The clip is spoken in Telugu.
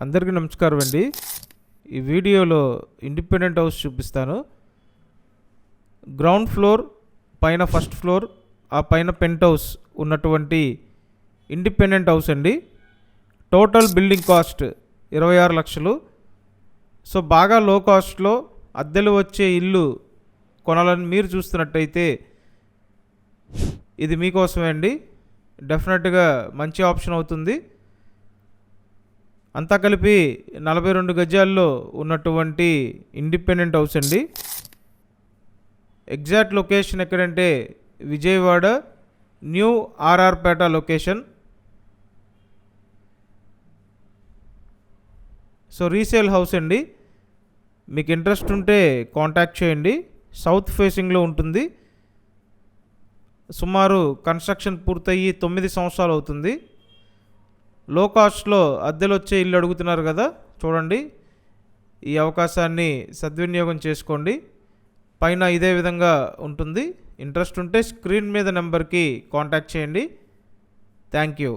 అందరికీ నమస్కారం అండి. ఈ వీడియోలో ఇండిపెండెంట్ హౌస్ చూపిస్తాను. గ్రౌండ్ ఫ్లోర్ పైన ఫస్ట్ ఫ్లోర్, ఆ పైన పెంట్ హౌస్ ఉన్నటువంటి ఇండిపెండెంట్ హౌస్ అండి. టోటల్ బిల్డింగ్ కాస్ట్ 26 లక్షలు. సో బాగా లో కాస్ట్లో అద్దెలు వచ్చే ఇల్లు కొనాలని మీరు చూస్తున్నట్టయితే ఇది మీకోసమే అండి. డెఫినెట్గా మంచి ఆప్షన్ అవుతుంది. అంతా కలిపి 42 గజాల్లో ఉన్నటువంటి ఇండిపెండెంట్ హౌస్ అండి. ఎగ్జాక్ట్ లొకేషన్ ఎక్కడంటే Vijayawada new RR Peta location. So resale house అండి. మీకు ఇంట్రెస్ట్ ఉంటే కాంటాక్ట్ చేయండి. సౌత్ ఫేసింగ్లో ఉంటుంది. సుమారు కన్స్ట్రక్షన్ పూర్తయ్యి 9 సంవత్సరాలు అవుతుంది. లో కాస్ట్లో అద్దెలు వచ్చే ఇల్లు అడుగుతున్నారు కదా, చూడండి, ఈ అవకాశాన్ని సద్వినియోగం చేసుకోండి. పైన ఇదే విధంగా ఉంటుంది. ఇంట్రెస్ట్ ఉంటే స్క్రీన్ మీద నెంబర్కి కాంటాక్ట్ చేయండి. Thank you.